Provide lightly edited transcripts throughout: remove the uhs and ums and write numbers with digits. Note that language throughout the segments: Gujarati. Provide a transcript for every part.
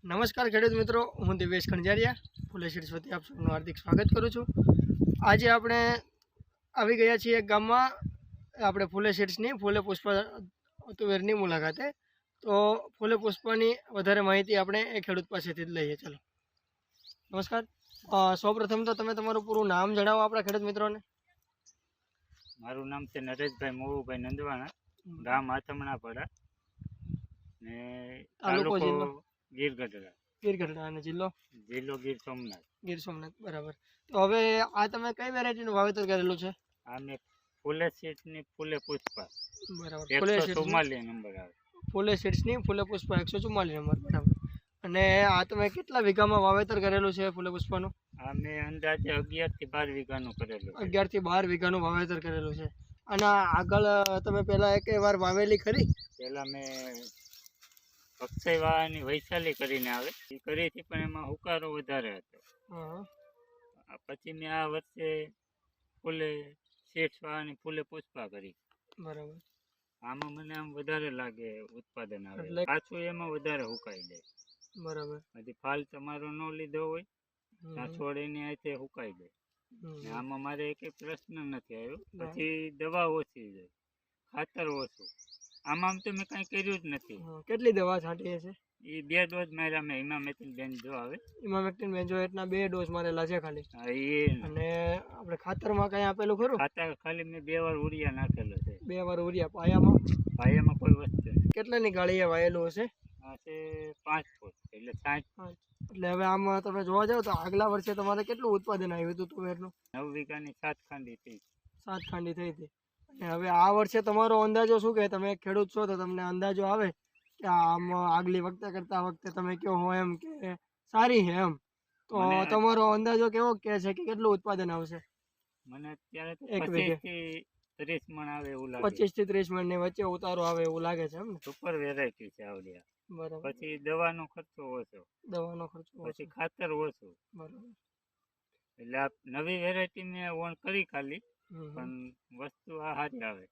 નમસ્કાર ખેડૂત મિત્રો, હું દિવેશ ખંજારિયા ફૂલે સીડ્સ વતી આપ સૌનું હાર્દિક સ્વાગત કરું છું। આજે આપણે આવી ગયા છીએ એક ગામમાં આપણે ફૂલે સીડ્સની ફૂલે પુષ્પ તુવેરની મુલાકાતે। તો ફૂલે પુષ્પની વધારે માહિતી આપણે એ ખેડૂત પાસેથી જ લઈએ। ચાલો, નમસ્કાર। સૌપ્રથમ તો તમે તમારું પૂરું નામ જણાવો આપણા ખેડૂત મિત્રોને। મારું નામ છે નરેશભાઈ મોવુભાઈ નંદવાણા, ગામ આથમણાપડા ને તાલુકો ગીર ગઢડા અને જિલ્લો ગીર સોમનાથ। ગીર સોમનાથ, બરાબર। તો હવે આ તમે કઈ વેરાયટીનું વાવેતર કરેલું છે? આ મેં ફૂલે સીડ્સની ફૂલે પુષ્પા, બરાબર। 144 નંબર આવે। ફૂલે સીડ્સની ફૂલે પુષ્પા 144 નંબર, બરાબર। અને આ તમે કેટલા વીઘામાં વાવેતર કરેલું છે ફૂલે પુષ્પાનું? આ મેં અંદાજે 11 થી 12 વીઘાનું કરેલું છે। 11 થી 12 વીઘાનું વાવેતર કરેલું છે। અને આગળ તમે પહેલા એક વાર વાવેલી ખરી? પહેલા મેં અક્ષયવાળાની વૈશાલી કરીને આવે એ કરી હતી, પણ એમાં હુકારો વધારે હતો। પછી મેં આ વર્ષે ફૂલે સીડ્સ વાળાની ફૂલે પુષ્પા કરી, બરાબર। આમાં મને આમ વધારે લાગે ઉત્પાદન આવે, પાછું એમાં વધારે હુકાઈ જાય, બરાબર। હજી ફાલ તમારો ન લીધો હોય ત્યાં છોડ એની હાથે હુકાઈ જાય। આમાં મારે એક પ્રશ્ન નથી આવ્યો। પછી દવા ઓછી જાય, ખાતર ઓછું, આમાં તો મેં કાંઈ કર્યું જ નથી। કેટલી દવા છાંટી છે? એ 2 ડોઝ માર્યા મેં, ઇમામેક્ટિન બેન્ઝો આવે, ઇમામેક્ટિન બેન્ઝોએટના 2 ડોઝ મારેલા છે ખાલી? હા એ। અને આપણે ખાતરમાં કઈ આપેલું ખરું? ખાતર ખાલી મેં 2 વાર ઉરિયા નાખેલો છે। 2 વાર ઉરિયા? પાયામાં કોઈ વસ્તુ નથી। કેટલાની ગાળીએ વાયેલું હશે? આ છે 5 ફૂટ, એટલે 60। એટલે હવે આમાં તમે જોવા જાવ તો આગલા વર્ષે તમારે કેટલું ઉત્પાદન આવ્યું હતું તુવેરનું? 9 વીઘાની 7 ખાંડી થઈ। 7 ખાંડી થઈ હતી। અને હવે આ વર્ષે તમારો અંદાજો શું કે તમે ખેડૂત છો તો તમને અંદાજો આવે કે આમ આગલી વખતે કરતા વખતે તમે કહો હો એમ કે સારી છે એમ, તો તમારો અંદાજો કેવો કે છે કે કેટલું ઉત્પાદન આવશે? મને અત્યારે તો 25 થી 30 મણ આવે એવું લાગે। 25 થી 30 મણ ની વચ્ચે ઉતારો આવે એવું લાગે છે એમ ને? સુપર વેરાયટી છે આવડી, બરાબર। પછી દવાનો ખર્ચો ઓછો, પછી ખાતર ઓછું, બરાબર। એટલે આ નવી વેરાયટી મેં ઓન કરી ખાલી, પણ વસ્તુ આ સારી આવે।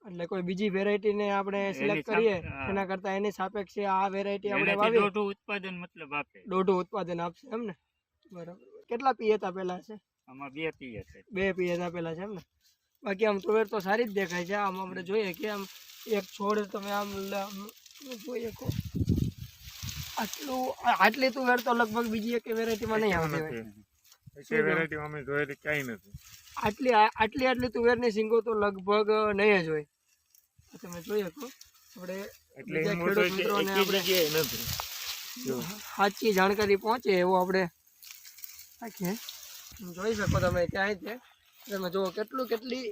એટલે કોઈ બીજી વેરાયટી ને આપણે સિલેક્ટ કરીએ એના કરતા એની સાપેક્ષે આ વેરાયટી આપણે વાવીએ દોઢું ઉત્પાદન મતલબ આપે, દોઢું ઉત્પાદન આપશે એમ ને? બરાબર। કેટલા પિયત આપેલા છે? આમાં 2 પિયત છે। 2 પિયત આપેલા છે એમ ને? બાકી આમ તુવેર તો સારી જ દેખાય છે। આમ આપણે જોઈએ કે આમ એક છોડ તમે આમ જોઈએ કહો આટલી તુવેર તો લગભગ બીજી એક વેરાયટીમાં નહીં આવતી હોય। વેરાયટીમાં અમે જોયેલી ક્યાંય નથી। આટલી તુવેરની સિંગો તો લગભગ નહીં જ હોય। તમે જોઈ શકો આપણે બીજા ખેડૂત મિત્રોને આપણે સાચી જાણકારી પહોંચે એવું આપણે રાખીએ। જોઈ શકો તમે ક્યાંય છે, તમે જુઓ કેટલી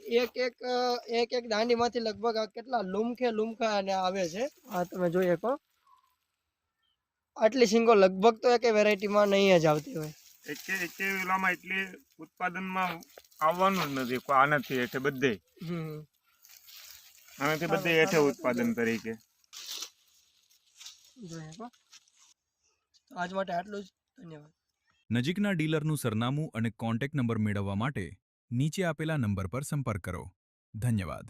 એક દાંડીમાંથી લગભગ આ કેટલા લુમખા અને આવે છે। આ તમે જોઈ શકો આટલી સિંગો લગભગ તો એક વેરાયટીમાં નહીં જ આવતી હોય। એટલે ઉત્પાદનમાં આવવાનું જ નથી, આનાથી હેઠે બધે હેઠે ઉત્પાદન તરીકે આજ માટે આટલું જ, ધન્યવાદ। નજીકના ડીલરનું સરનામું અને કોન્ટેક્ટ નંબર મેળવવા માટે નીચે આપેલા નંબર પર સંપર્ક કરો। ધન્યવાદ।